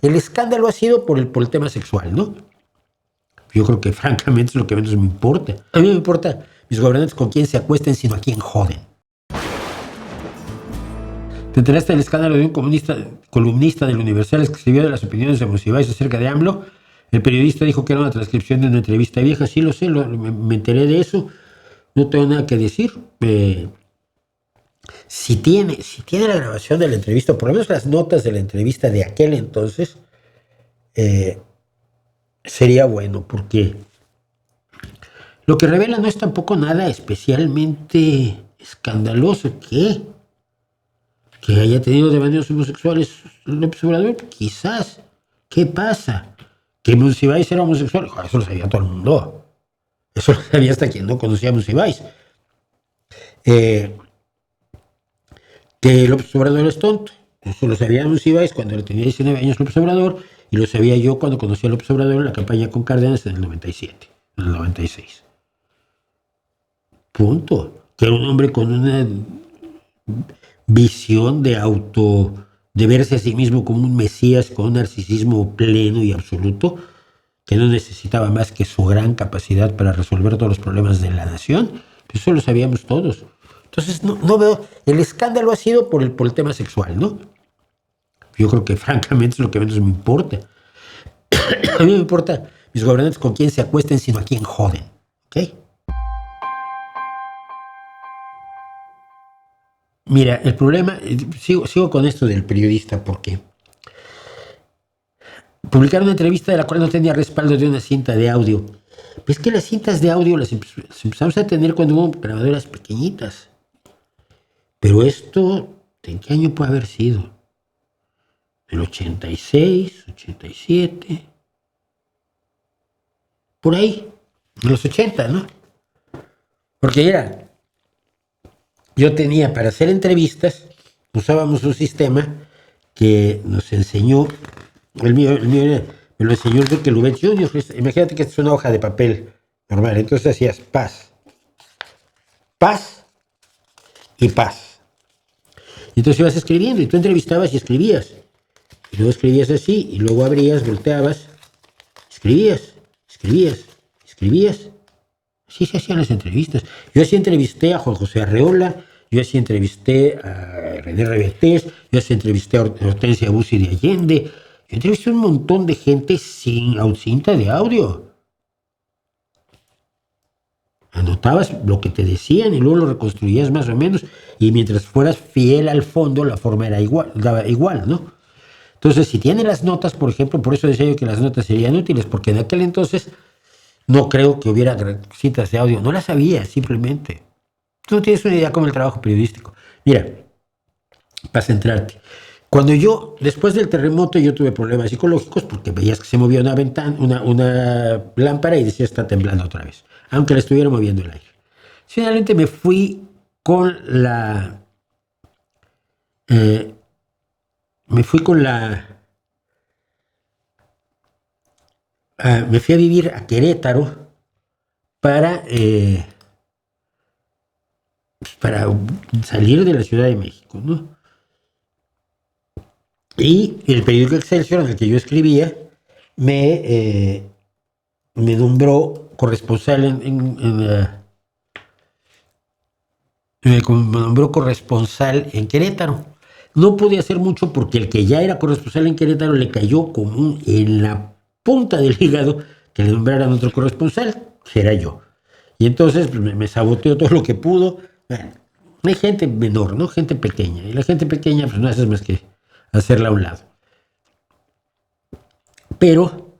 el escándalo ha sido por el tema sexual, ¿no? Yo creo que francamente es lo que menos me importa. A mí no me importa mis gobernantes con quién se acuesten, sino a quién joden. ¿Te enteraste del escándalo de un columnista del Universal que escribió de las opiniones de Monsiváis acerca de AMLO? El periodista dijo que era una transcripción de una entrevista vieja. Sí, lo sé, me enteré de eso. No tengo nada que decir. Si tiene la grabación de la entrevista, o por lo menos las notas de la entrevista de aquel entonces, sería bueno, porque lo que revela no es tampoco nada especialmente escandaloso. Que haya tenido devaneos homosexuales López Obrador, quizás. ¿Qué pasa? ¿Que Monsiváis era homosexual? Eso lo sabía todo el mundo. Eso lo sabía hasta quien no conocía a Monsiváis. Que López Obrador es tonto. Eso lo sabía Monsiváis cuando le tenía 19 años López Obrador, y lo sabía yo cuando conocí a López Obrador en la campaña con Cárdenas en el 97, en el 96. Punto. Que era un hombre con una visión de verse a sí mismo como un mesías con un narcisismo pleno y absoluto, que no necesitaba más que su gran capacidad para resolver todos los problemas de la nación. Pues eso lo sabíamos todos. Entonces no veo, el escándalo ha sido por el tema sexual, ¿no? Yo creo que francamente es lo que menos me importa. A mí no me importa mis gobernantes con quién se acuesten, sino a quién joden, ¿ok? Mira, el problema, sigo con esto del periodista, porque publicaron una entrevista de la cual no tenía respaldo de una cinta de audio. Ves que las cintas de audio las empezamos a tener cuando hubo grabadoras pequeñitas. Pero esto, ¿en qué año puede haber sido? ¿El 86, 87? Por ahí, en los 80, ¿no? Porque yo tenía para hacer entrevistas, usábamos un sistema que nos enseñó, el mío me lo enseñó Enrique Lubet Jr. Imagínate que esta es una hoja de papel normal, entonces hacías paz y paz. Y entonces ibas escribiendo y tú entrevistabas y escribías. Y luego escribías así, y luego abrías, volteabas, escribías. Así se hacían las entrevistas. Yo así entrevisté a Juan José Arreola, yo así entrevisté a René Revertés, yo así entrevisté a Hortensia Bussi de Allende. Yo entrevisté a un montón de gente sin cinta de audio. Anotabas lo que te decían y luego lo reconstruías más o menos, y mientras fueras fiel al fondo, la forma era daba igual, ¿no? Entonces, si tiene las notas, por ejemplo, por eso decía yo que las notas serían útiles, porque en aquel entonces no creo que hubiera cintas de audio, no las había, simplemente. Tú no tienes una idea como el trabajo periodístico. Mira, para centrarte, después del terremoto, yo tuve problemas psicológicos porque veías que se movía una lámpara y decía está temblando otra vez, aunque la estuviera moviendo el aire. Finalmente me fui con la... me fui a vivir a Querétaro para salir de la Ciudad de México, ¿no? Y el periódico Excelsior, en el que yo escribía, me nombró corresponsal me nombró corresponsal en Querétaro. No pude hacer mucho porque el que ya era corresponsal en Querétaro le cayó como en la punta del hígado que le nombraran otro corresponsal, que era yo. Y entonces pues, me saboteó todo lo que pudo. Bueno, hay gente menor, ¿no? Gente pequeña. Y la gente pequeña pues no haces más que hacerla a un lado. Pero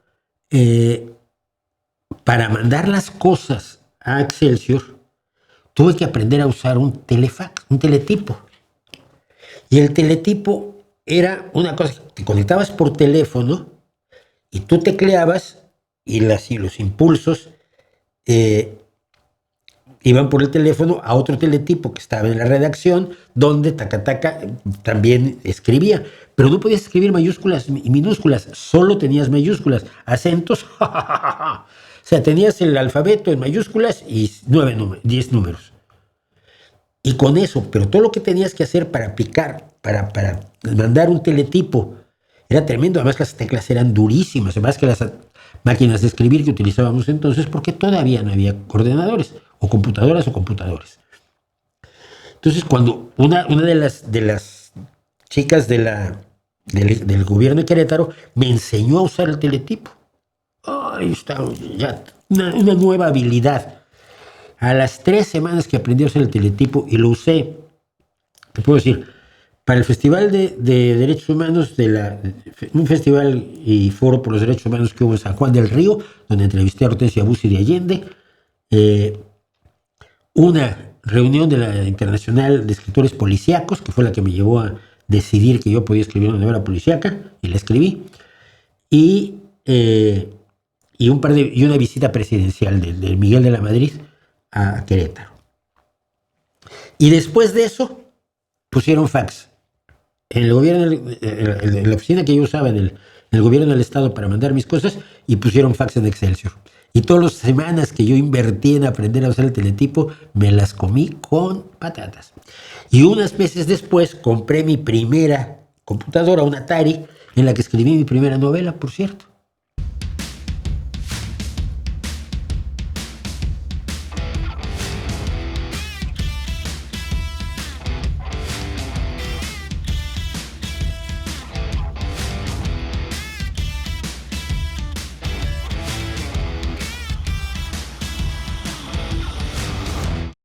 para mandar las cosas a Excelsior tuve que aprender a usar un telefax, un teletipo. Y el teletipo era una cosa que te conectabas por teléfono y tú tecleabas y los impulsos iban por el teléfono a otro teletipo que estaba en la redacción, donde también escribía. Pero no podías escribir mayúsculas y minúsculas, solo tenías mayúsculas, acentos. O sea, tenías el alfabeto en mayúsculas y 10 números. Y con eso, pero todo lo que tenías que hacer para picar, para mandar un teletipo Era tremendo, además las teclas eran durísimas, además que las máquinas de escribir que utilizábamos entonces, porque todavía no había ordenadores, o computadoras o computadores. Entonces, cuando una de las chicas del gobierno de Querétaro me enseñó a usar el teletipo. Ahí está, ya, una nueva habilidad. A las 3 semanas que aprendí a usar el teletipo y lo usé, te puedo decir, para el Festival de Derechos Humanos, un festival y foro por los derechos humanos que hubo en San Juan del Río, donde entrevisté a Hortensia Bussi de Allende, una reunión de la Internacional de Escritores Policíacos, que fue la que me llevó a decidir que yo podía escribir una novela policíaca, y la escribí, y una visita presidencial de Miguel de la Madrid a Querétaro. Y después de eso, pusieron fax. En el gobierno, en la oficina que yo usaba en el gobierno del estado para mandar mis cosas, y pusieron fax en Excelsior. Y todas las semanas que yo invertí en aprender a usar el teletipo, me las comí con patatas. Y unas meses después compré mi primera computadora, una Atari, en la que escribí mi primera novela, por cierto.